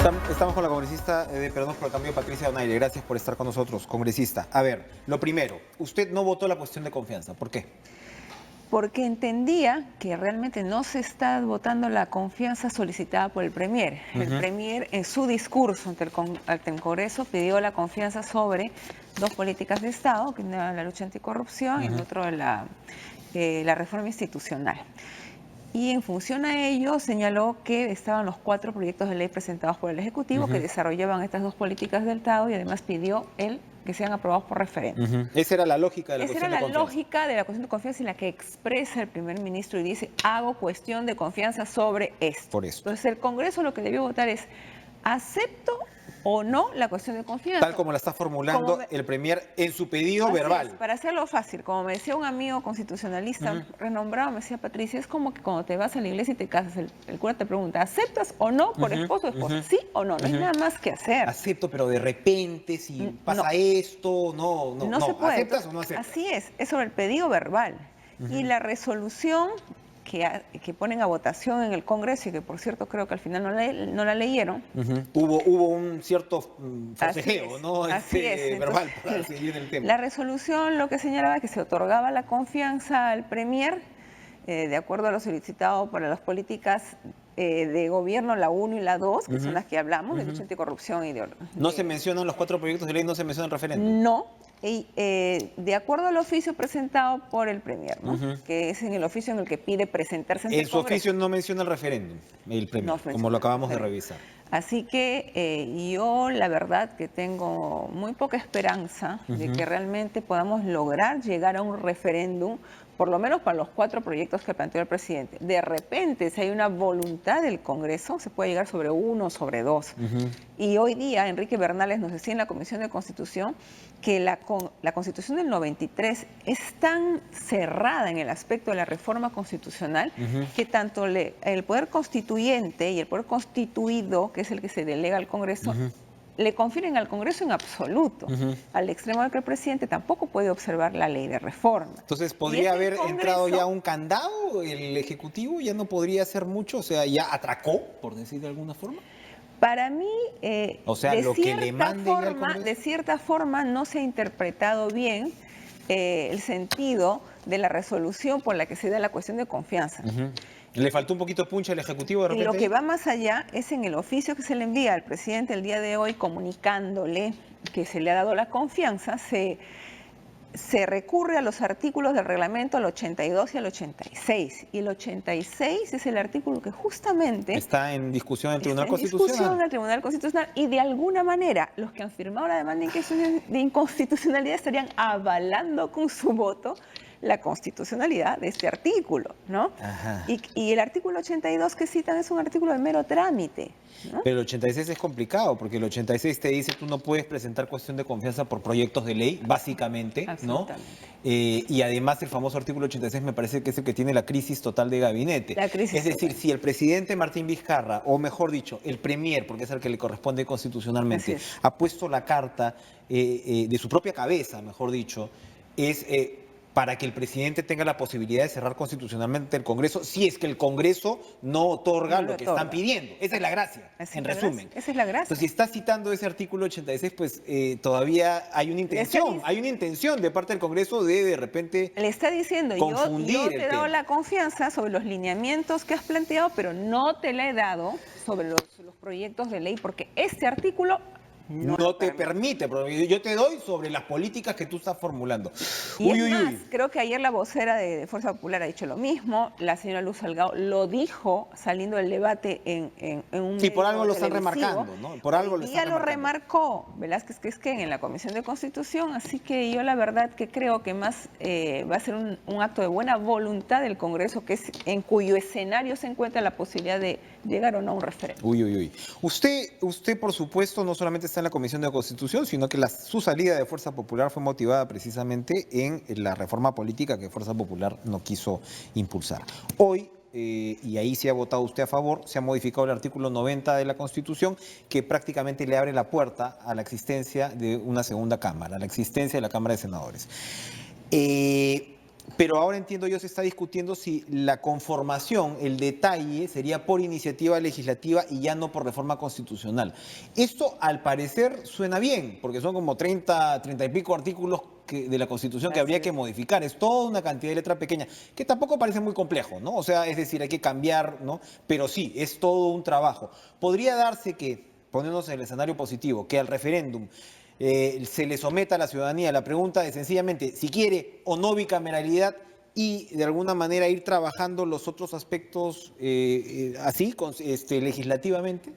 Estamos con la congresista, perdón por el cambio, Patricia Donaire. Gracias por estar con nosotros, congresista. A ver, lo primero, usted no votó la cuestión de confianza. ¿Por qué? Porque entendía que realmente no se está votando la confianza solicitada por el Premier. El Premier, en su discurso ante el Congreso, pidió la confianza sobre dos políticas de Estado, que una la lucha anticorrupción y el otro la reforma institucional. Y en función a ello señaló que estaban los 4 proyectos de ley presentados por el Ejecutivo que desarrollaban estas dos políticas del Estado y además pidió que sean aprobados por referéndum. Esa era la lógica de la cuestión de confianza. Esa era la lógica de la cuestión de confianza en la que expresa el primer ministro y dice, hago cuestión de confianza sobre esto. Por esto. Entonces el Congreso lo que debió votar es, ¿acepto o no la cuestión de confianza? Tal como la está formulando el Premier en su pedido verbal. Para hacerlo fácil, como me decía un amigo constitucionalista renombrado, me decía, Patricia, es como que cuando te vas a la iglesia y te casas, el cura te pregunta, ¿aceptas o no por esposo o esposa? ¿Sí o no? No hay nada más que hacer. Acepto, pero de repente, si pasa esto, no se puede. ¿Aceptas o no aceptas? Así es sobre el pedido verbal. Y la resolución que ponen a votación en el Congreso, y que por cierto creo que al final no la leyeron. Hubo un cierto forcejeo, ¿no? Así es. Verbal, para seguir en el tema. La resolución lo que señalaba que se otorgaba la confianza al Premier, de acuerdo a lo solicitado para las políticas de gobierno, la 1 y la 2, que son las que hablamos, de lucha anticorrupción y ¿No se mencionan los 4 proyectos de ley, no se mencionan referéndum? No. Y, de acuerdo al oficio presentado por el Premier, ¿no? Que es en el oficio en el que pide presentarse ante el Congreso. En su oficio no menciona el referéndum, el Premier, como lo acabamos de revisar. Así que yo la verdad que tengo muy poca esperanza de que realmente podamos lograr llegar a un referéndum, por lo menos para los 4 proyectos que planteó el presidente. De repente, si hay una voluntad del Congreso, se puede llegar sobre 1 o sobre 2. Y hoy día, Enrique Bernales nos decía en la Comisión de Constitución que la Constitución del 93 es tan cerrada en el aspecto de la reforma constitucional que tanto el Poder Constituyente y el Poder Constituido, que es el que se delega al Congreso, le confieren al Congreso en absoluto, al extremo de que el presidente tampoco puede observar la ley de reforma. Entonces, ¿podría haber entrado ya un candado? ¿El Ejecutivo ya no podría hacer mucho? O sea, ¿ya atracó, por decir de alguna forma? Para mí, o sea, lo que le mande al Congreso. De cierta forma no se ha interpretado bien el sentido de la resolución por la que se da la cuestión de confianza. ¿Le faltó un poquito de punch al Ejecutivo de repente? Y lo que va más allá es en el oficio que se le envía al presidente el día de hoy comunicándole que se le ha dado la confianza, se recurre a los artículos del reglamento al 82 y al 86. Y el 86 es el artículo que justamente está en discusión en el Tribunal Constitucional. Discusión en el Tribunal Constitucional, y de alguna manera los que han firmado la demanda de inconstitucionalidad estarían avalando con su voto la constitucionalidad de este artículo, ¿no? Y el artículo 82 que citan es un artículo de mero trámite, ¿no? Pero el 86 es complicado, porque el 86 te dice tú no puedes presentar cuestión de confianza por proyectos de ley, básicamente, ¿no? Y además el famoso artículo 86 me parece que es el que tiene la crisis total de gabinete. Es decir, si el presidente Martín Vizcarra, o mejor dicho, el Premier, porque es el que le corresponde constitucionalmente, ha puesto la carta de su propia cabeza, mejor dicho, es para que el presidente tenga la posibilidad de cerrar constitucionalmente el Congreso, si es que el Congreso no otorga lo que están pidiendo. Esa es la gracia, en resumen. Esa es la gracia. Entonces, si está citando ese artículo 86, pues todavía hay una intención de parte del Congreso de repente le está diciendo, yo te he dado la confianza sobre los lineamientos que has planteado, pero no te la he dado sobre los proyectos de ley, porque este artículo no te permite, porque yo te doy sobre las políticas que tú estás formulando. Creo que ayer la vocera de Fuerza Popular ha dicho lo mismo, la señora Luz Salgado lo dijo saliendo del debate en un sí, por algo lo están remarcando, ¿no? Por algo lo están remarcando. Lo remarcó Velázquez Quisquén en la Comisión de Constitución, así que yo la verdad que creo que más va a ser un acto de buena voluntad del Congreso, que es en cuyo escenario se encuentra la posibilidad de llegar o no a un referéndum. Usted, por supuesto, no solamente está en la Comisión de Constitución, sino que su salida de Fuerza Popular fue motivada precisamente en la reforma política que Fuerza Popular no quiso impulsar. Hoy, y ahí sí ha votado usted a favor, se ha modificado el artículo 90 de la Constitución, que prácticamente le abre la puerta a la existencia de una segunda Cámara, a la existencia de la Cámara de Senadores. Pero ahora entiendo yo, se está discutiendo si la conformación, el detalle, sería por iniciativa legislativa y ya no por reforma constitucional. Esto, al parecer, suena bien, porque son como 30 y pico artículos de la Constitución que habría que modificar. Es toda una cantidad de letra pequeña, que tampoco parece muy complejo, ¿no? O sea, es decir, hay que cambiar, ¿no? Pero sí, es todo un trabajo. Podría darse que, poniéndonos en el escenario positivo, que al referéndum se le someta a la ciudadanía la pregunta de sencillamente si quiere o no bicameralidad y de alguna manera ir trabajando los otros aspectos así, legislativamente.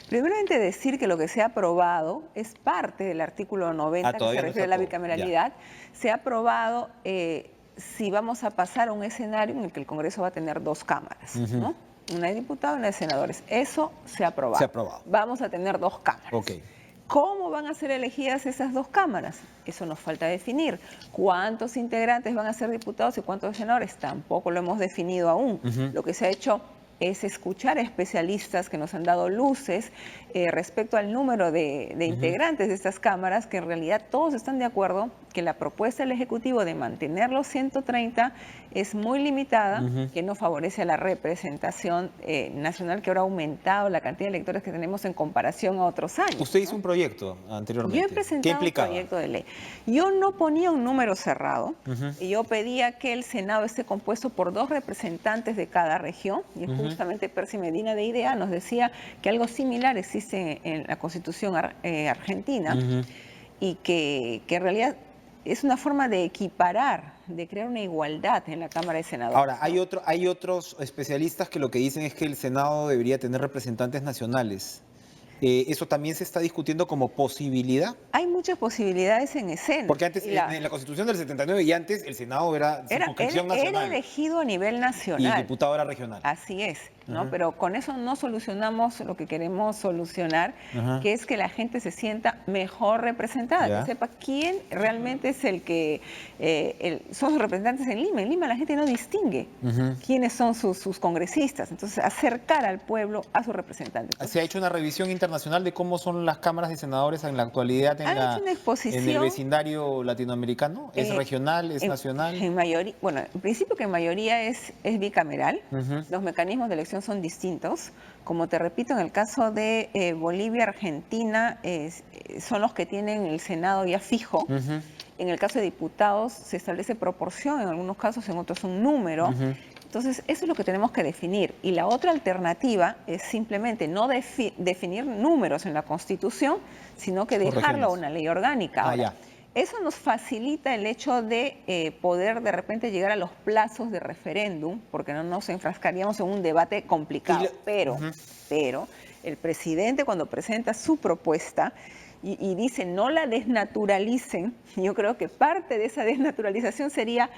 Primeramente decir que lo que se ha aprobado es parte del artículo 90 que se refiere a la bicameralidad. Se ha aprobado si vamos a pasar a un escenario en el que el Congreso va a tener dos cámaras, ¿no? Una de diputados y una de senadores. Eso se ha aprobado. Se ha aprobado. Vamos a tener dos cámaras. Okay. ¿Cómo van a ser elegidas esas dos cámaras? Eso nos falta definir. ¿Cuántos integrantes van a ser diputados y cuántos senadores? Tampoco lo hemos definido aún. Lo que se ha hecho es escuchar a especialistas que nos han dado luces respecto al número de integrantes de estas cámaras, que en realidad todos están de acuerdo que la propuesta del Ejecutivo de mantener los 130 es muy limitada, que no favorece a la representación nacional, que ahora ha aumentado la cantidad de electores que tenemos en comparación a otros años. Usted hizo un proyecto anteriormente. Yo he presentado un proyecto de ley. Yo no ponía un número cerrado, y yo pedía que el Senado esté compuesto por 2 representantes de cada región, y justamente Percy Medina de IDEA nos decía que algo similar existe en la Constitución argentina, y que en realidad es una forma de equiparar, de crear una igualdad en la Cámara de Senadores. Ahora, hay otros especialistas que lo que dicen es que el Senado debería tener representantes nacionales. ¿Eso también se está discutiendo como posibilidad? Hay muchas posibilidades en escena. Porque antes, en la Constitución del 79 y antes, el Senado era circunscripción nacional. Era elegido a nivel nacional. Y el diputado era regional. Así es, ¿no? Pero con eso no solucionamos lo que queremos solucionar, que es que la gente se sienta mejor representada, que sepa quién realmente es el que son sus representantes en Lima. En Lima la gente no distingue quiénes son sus congresistas. Entonces, acercar al pueblo a sus representantes. Entonces, ¿se ha hecho una revisión internacional de cómo son las cámaras de senadores en la actualidad en el vecindario latinoamericano? ¿Es regional, es nacional? En mayoría, bueno, en principio que en mayoría es bicameral. Los mecanismos de elección son distintos. Como te repito, en el caso de Bolivia, Argentina, son los que tienen el Senado ya fijo. En el caso de diputados se establece proporción, en algunos casos, en otros un número. Entonces, eso es lo que tenemos que definir. Y la otra alternativa es simplemente no definir números en la Constitución, sino que dejarlo a una ley orgánica. Ahora, eso nos facilita el hecho de poder de repente llegar a los plazos de referéndum, porque no nos enfrascaríamos en un debate complicado. Pero el presidente, cuando presenta su propuesta y dice no la desnaturalicen, yo creo que parte de esa desnaturalización sería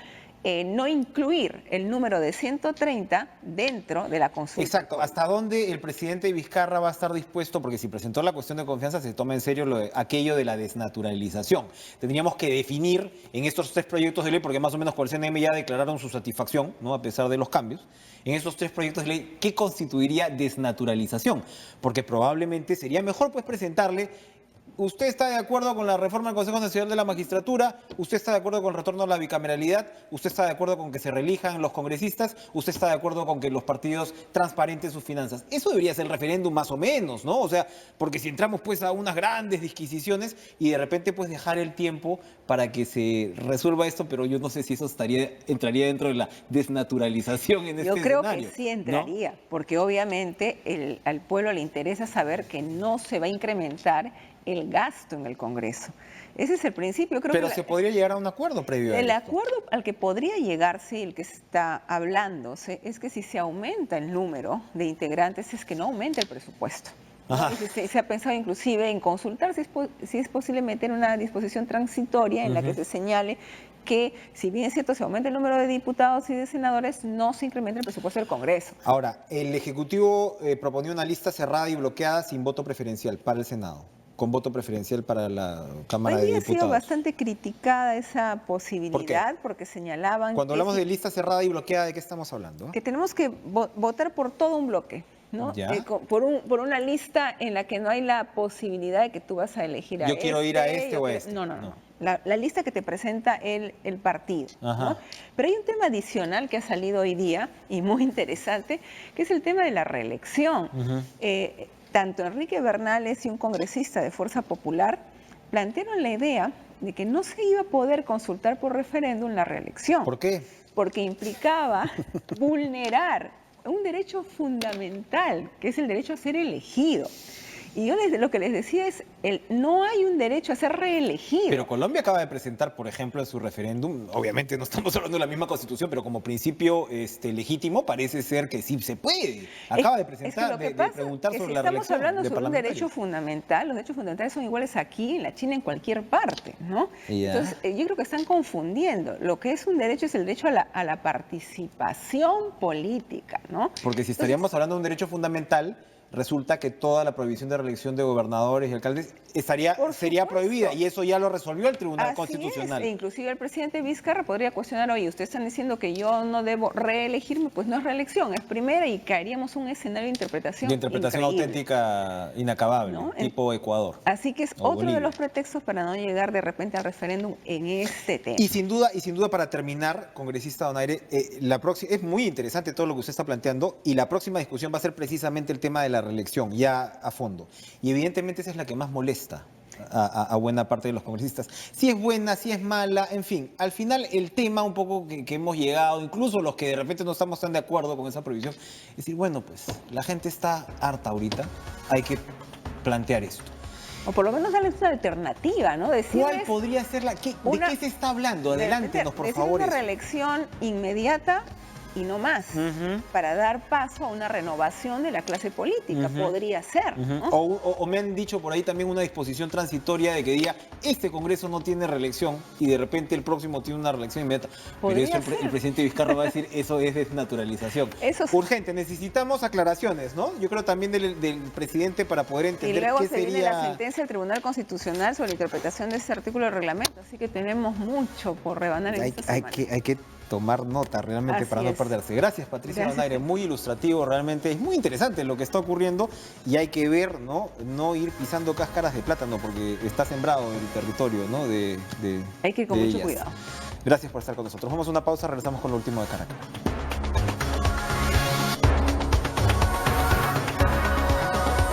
no incluir el número de 130 dentro de la consulta. Exacto. ¿Hasta dónde el presidente Vizcarra va a estar dispuesto? Porque si presentó la cuestión de confianza, se toma en serio aquello de la desnaturalización. Tendríamos que definir en estos 3 proyectos de ley, porque más o menos por el CNM ya declararon su satisfacción, ¿no? A pesar de los cambios. En estos 3 proyectos de ley, ¿qué constituiría desnaturalización? Porque probablemente sería mejor pues presentarle: ¿usted está de acuerdo con la reforma del Consejo Nacional de la Magistratura? ¿Usted está de acuerdo con el retorno a la bicameralidad? ¿Usted está de acuerdo con que se reelijan los congresistas? ¿Usted está de acuerdo con que los partidos transparenten sus finanzas? Eso debería ser el referéndum más o menos, ¿no? O sea, porque si entramos pues a unas grandes disquisiciones y de repente pues dejar el tiempo para que se resuelva esto, pero yo no sé si eso entraría dentro de la desnaturalización en este escenario. Yo creo que sí entraría, ¿no? Porque obviamente al pueblo le interesa saber que no se va a incrementar el gasto en el Congreso. Ese es el principio. Pero se podría llegar a un acuerdo previo a esto. El acuerdo al que podría llegarse, el que está hablándose, es que si se aumenta el número de integrantes, es que no aumente el presupuesto. Se ha pensado inclusive en consultar si es posible meter una disposición transitoria en la que se señale que, si bien es cierto, se aumenta el número de diputados y de senadores, no se incrementa el presupuesto del Congreso. Ahora, el Ejecutivo proponía una lista cerrada y bloqueada sin voto preferencial para el Senado, con voto preferencial para la Cámara de Diputados. Ha sido bastante criticada esa posibilidad porque señalaban... Cuando hablamos de lista cerrada y bloqueada, ¿de qué estamos hablando? Que tenemos que votar por todo un bloque, ¿no? Por una lista en la que no hay la posibilidad de que tú vas a elegir a Yo quiero ir a este o a este. No. la lista que te presenta el partido, ¿no? Pero hay un tema adicional que ha salido hoy día y muy interesante, que es el tema de la reelección. Tanto Enrique Bernales y un congresista de Fuerza Popular plantearon la idea de que no se iba a poder consultar por referéndum la reelección. ¿Por qué? Porque implicaba vulnerar un derecho fundamental, que es el derecho a ser elegido. Y yo lo que les decía es, no hay un derecho a ser reelegido. Pero Colombia acaba de presentar, por ejemplo, en su referéndum, obviamente no estamos hablando de la misma constitución, pero como principio legítimo parece ser que sí se puede. Acaba de presentar, de preguntar sobre la reelección. Estamos hablando sobre un derecho fundamental, los derechos fundamentales son iguales aquí, en la China, en cualquier parte, ¿no? Entonces, yo creo que están confundiendo. Lo que es un derecho es el derecho a la participación política, ¿no? Porque si estaríamos hablando de un derecho fundamental, resulta que toda la prohibición de reelección de gobernadores y alcaldes sería prohibida, y eso ya lo resolvió el Tribunal Constitucional. E inclusive el presidente Vizcarra podría cuestionar, oye, ustedes están diciendo que yo no debo reelegirme, pues no es reelección, es primera, y caeríamos un escenario de interpretación increíble, auténtica, inacabable, ¿no? Tipo Ecuador. Así que es otro Bolivia de los pretextos para no llegar de repente al referéndum en este tema. Y sin duda para terminar, congresista Donaire, es muy interesante todo lo que usted está planteando, y la próxima discusión va a ser precisamente el tema de la reelección, ya a fondo. Y evidentemente esa es la que más molesta a buena parte de los congresistas. Si es buena, si es mala, en fin. Al final el tema un poco que hemos llegado, incluso los que de repente no estamos tan de acuerdo con esa prohibición, es decir, bueno, pues la gente está harta ahorita, hay que plantear esto. O por lo menos darles una alternativa, ¿no? ¿Cuál podría ser la? ¿De qué se está hablando? Adelántenos, por favor. Una reelección inmediata y no más, para dar paso a una renovación de la clase política, podría ser. ¿No? O me han dicho por ahí también una disposición transitoria de que diga, este Congreso no tiene reelección y de repente el próximo tiene una reelección inmediata. Pero eso el presidente Vizcarra va a decir, eso es desnaturalización. Eso sí. Urgente, necesitamos aclaraciones, ¿no? Yo creo también del presidente para poder entender qué sería. Y luego se viene la sentencia del Tribunal Constitucional sobre la interpretación de ese artículo del reglamento, así que tenemos mucho por rebanar en esta semana. Hay que tomar nota realmente así para no perderse. Gracias, Patricia Donaire, muy ilustrativo, realmente es muy interesante lo que está ocurriendo y hay que ver, no ir pisando cáscaras de plátano porque está sembrado el territorio, ¿no? Hay que ir con mucho cuidado. Gracias por estar con nosotros. Vamos a una pausa, regresamos con lo último de Caracas.